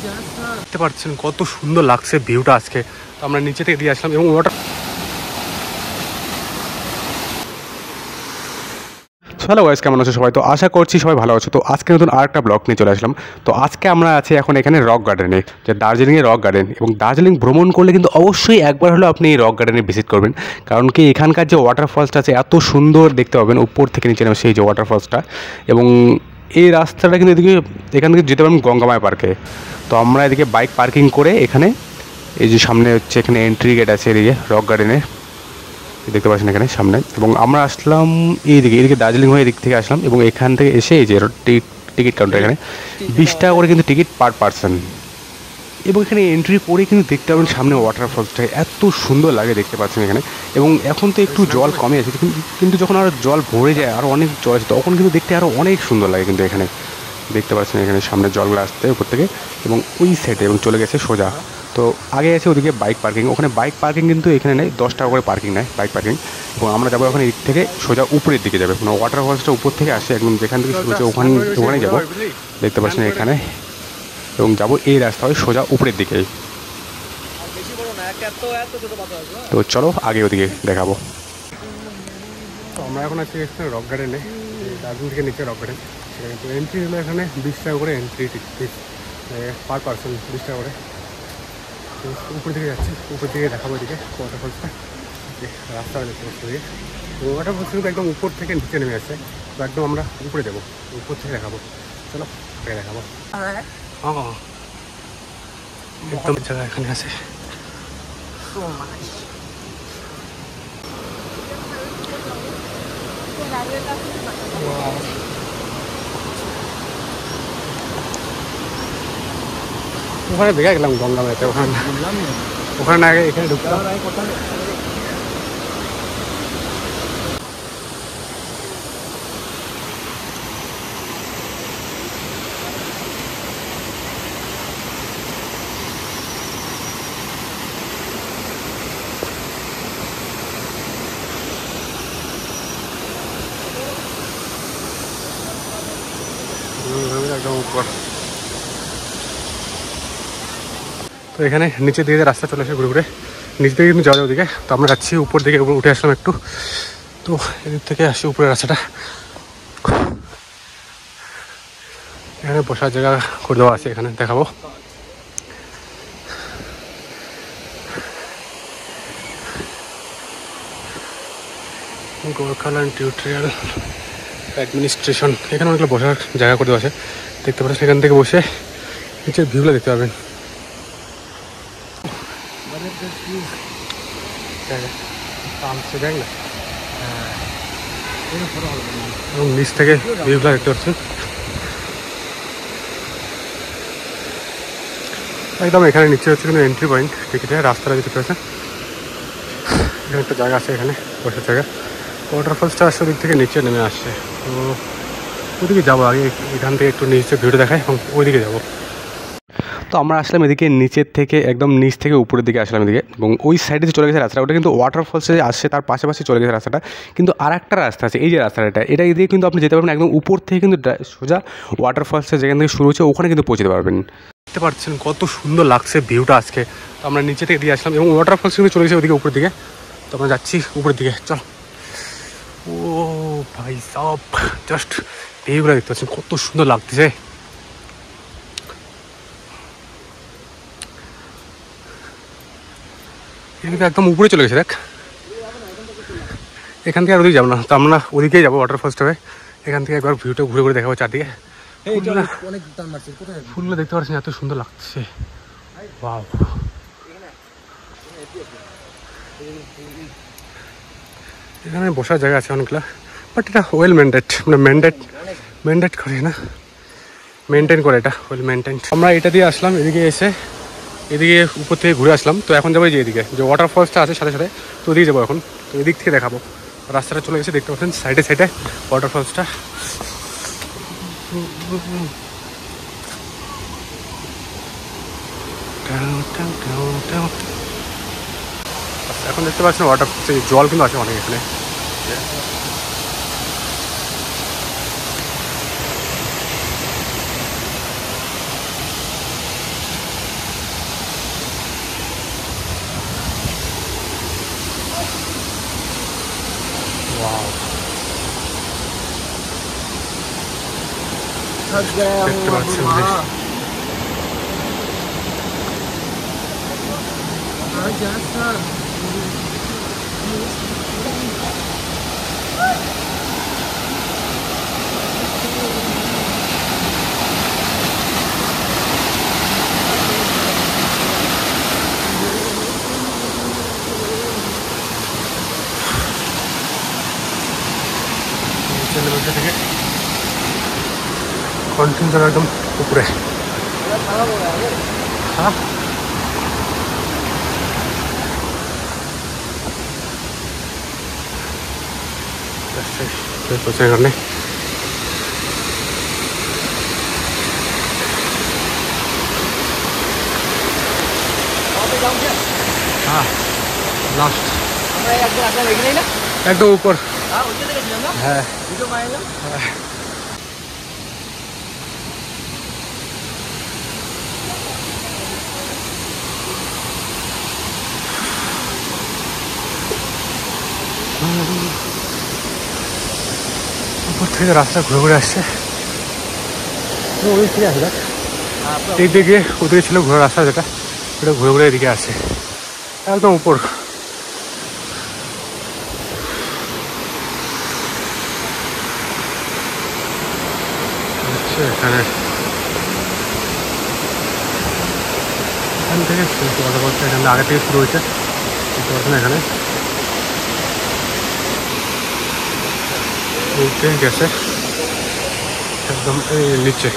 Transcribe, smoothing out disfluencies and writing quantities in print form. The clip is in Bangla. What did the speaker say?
দেখতে পাচ্ছেন কত সুন্দর লাগছে ভিউটা আজকে। তো আমরা নিচে থেকে দিয়ে আসলাম এবং ওয়াটার হ্যালো গাইস, কেমন আছো সবাই? তো আশা করছি সবাই ভালো আছো। তো আজকে নতুন আরেকটা ব্লগ নিয়ে চলে আসলাম। তো আজকে আমরা আছি এখন এখানে রক গার্ডেনে, যে দার্জিলিংয়ের রক গার্ডেন। এবং দার্জিলিং ভ্রমণ করলে কিন্তু অবশ্যই একবার হলেও আপনি এই রক গার্ডেনে ভিজিট করবেন, কারণ কি এখানকার যে ওয়াটারফলসটা আছে এত সুন্দর দেখতে পাবেন উপর থেকে নিচে নেমে সেই যে ওয়াটারফলসটা। এবং এই রাস্তাটা কিন্তু এখান থেকে যেতে পারবেন গঙ্গামায়া পার্কে। তো আমরা এদিকে বাইক পার্কিং করে এখানে এই যে সামনে হচ্ছে এখানে এন্ট্রি গেট আছে এদিকে রক গার্ডেনের, দেখতে পাচ্ছেন এখানে সামনে। এবং আমরা আসলাম এদিকে দার্জিলিং হয়ে এদিক থেকে আসলাম এবং এখান থেকে এসে এই যে টিকিট কাউন্টার, এখানে 20 টাকা করে কিন্তু টিকিট পার পার্সন। এবং এখানে এন্ট্রি করে কিন্তু দেখতে পাবেন সামনে ওয়াটারফলসটা এত সুন্দর লাগে, দেখতে পাচ্ছেন এখানে। এবং এখন তো একটু জল কমে আছে, কিন্তু যখন আরও জল ভরে যায় আরও অনেক জল আছে তখন কিন্তু দেখতে আরও অনেক সুন্দর লাগে। কিন্তু এখানে দেখতে পাচ্ছেন এখানে সামনে জলগুলো আসতে উপর থেকে এবং ওই সাইডে এবং চলে গেছে সোজা। তো আগে আছে ওদিকে বাইক পার্কিং, ওখানে বাইক পার্কিং কিন্তু এখানে নেই, 10 টাকা করে পার্কিং নেয় বাইক পার্কিং। এবং আমরা যাবো ওখানে এদিক থেকে সোজা উপরের দিকে যাবে, কোনো ওয়াটারফলসটা উপর থেকে আসে একদম যেখান থেকে শুরু হচ্ছে ওখানেই যাবো, দেখতে পাচ্ছেন এখানে। এবং যাবো এই রাস্তা হয় সোজা উপরের দিকে। তো চলো আগে ওদিকে দেখাবো। তো আমরা এখন আছি এখানে রক গার্ডেনে, দার্জিলিং থেকে নিচে রক গার্ডেন। সেখানে তো এন্ট্রি হলো এখানে 20 টাকা করে এন্ট্রি টিকিট পার পার্সন, 20 টাকা করে। তো উপর দিকে যাচ্ছি, উপর দিকে দেখাবো এদিকে ওয়াটারফলসটা, রাস্তা দেখতে পাচ্ছি এদিকে। তো ওয়াটারফলস কিন্তু একদম উপর থেকে নিচে নেমে আসছে, তো একদম আমরা উপরে যাবো, উপর থেকে দেখাবো। চলো আগে দেখাবো। হ্যাঁ একদম জায়গা এখানে আছে। ওখানে দেখে গেলাম গঙ্গামায়াতে, ওখানে আগে এখানে ঢুকলাম। একদম উপর। তো এখানে নিচের দিকে রাস্তা চলে আসে ঘুরে ঘুরে, নিচ দিকে কিন্তু যাওয়া যায় ওদিকে। তো আমরা যাচ্ছি উপর দিকে, উঠে আসলাম একটু। তো এদিক থেকে আসি উপরের রাস্তাটা, এখানে বসার জায়গা করে দেওয়া আছে, এখানে দেখাবো। গোর্খাল্যান্ড টিউটোরিয়াল অ্যাডমিনিস্ট্রেশন, এখানে অনেকগুলো বসার জায়গা করে দেওয়া আছে, দেখতে পাচ্ছেন। এখান থেকে বসে নিচের ভিউগুলো দেখতে পাবেন। এবং নিচ থেকে ভিউগুলো দেখতে পাচ্ছেন একদম। এখানে নিচে হচ্ছে কিন্তু এন্ট্রি পয়েন্ট, টিকিটের রাস্তাটা দেখতে পাচ্ছেন। এখানে একটা জায়গা আছে, এখানে বসার জায়গা। ওয়াটারফলসটা আসছে ওদিক থেকে নিচে নেমে আসছে। তো ওইদিকে যাবো আগে, এখান থেকে একটু নিচে ভিউটা দেখায় এবং ওইদিকে যাবো। তো আমরা আসলাম এদিকে নিচের থেকে, একদম নিচ থেকে উপরের দিকে আসলাম এদিকে। এবং ওই সাইডে যে চলে গেছে রাস্তাটা, ওটা কিন্তু ওয়াটারফলসে আসছে তার পাশাপাশি চলে গেছে রাস্তাটা। কিন্তু আর একটা রাস্তা আছে, এই যে রাস্তাটা, এটা এদিকে কিন্তু আপনি যেতে পারবেন একদম উপর থেকে, কিন্তু সোজা ওয়াটারফলসে যেখান থেকে শুরু হচ্ছে ওখানে কিন্তু পৌঁছতে পারবেন। দেখতে পাচ্ছেন কত সুন্দর লাগছে ভিউটা আজকে। তো আমরা নিচে থেকে দিয়ে আসলাম এবং ওয়াটারফলস কিন্তু চলে গেছে ওদিকে উপরের দিকে। তো আমরা যাচ্ছি উপরের দিকে, চল। ও ভাই সব জাস্ট ভিউগুলো দেখতে পাচ্ছেন কত সুন্দর লাগতেছে। এদিকে একদম উপরে চলে গেছে, দেখ। এখান থেকে আর ওদিকে যাবো না, তো আমরা ওদিকেই যাবো ওয়াটারফলসটা হয়ে। এখান থেকে একবার ভিউটা ঘুরে ঘুরে দেখাবো চারদিকে। ফুলগুলো দেখতে পাচ্ছেন এত সুন্দর লাগছে, ওয়াও। এখানে বসার জায়গা আছে অনেকগুলো, বাট এটা ওয়েল মেনটেন করে না, মেনটেন করে, এটা ওয়েল মেনটেন। আমরা এটা দিয়ে আসলাম, এদিকে এসে এদিকে উপর থেকে ঘুরে আসলাম। তো এখন যাবো যে এদিকে যে ওয়াটারফলসটা আছে সাথে সাথে, তো ওদিকে যাবো এখন। তো এদিক থেকে দেখাবো, রাস্তাটা চলে গেছে, দেখতে পাচ্ছেন সাইডে সাইডে ওয়াটারফলসটা। এখন দেখতে পাচ্ছেন ওয়াটারফলসে জল কিন্তু আছে অনেক এখানে। দেখতে পাচ্ছেন ভাই। থেকে কন্টিনিউ একদম উপরে। হ্যাঁ এখানে হ্যাঁ লাস্ট একদম উপর। হ্যাঁ উপর থেকে রাস্তা ঘুরে ঘুরে আসছে। ওই থেকে আসবে এই দিকে, ওদিকে ছিল ঘোরার রাস্তা, যেটা ওটা ঘুরে ঘুরে এদিকে আসছে একদম উপর। এখানে এখান থেকে কথা বলছে, এখানে আগে থেকে শুরু হয়েছে এখানে গেছে একদম নিচে।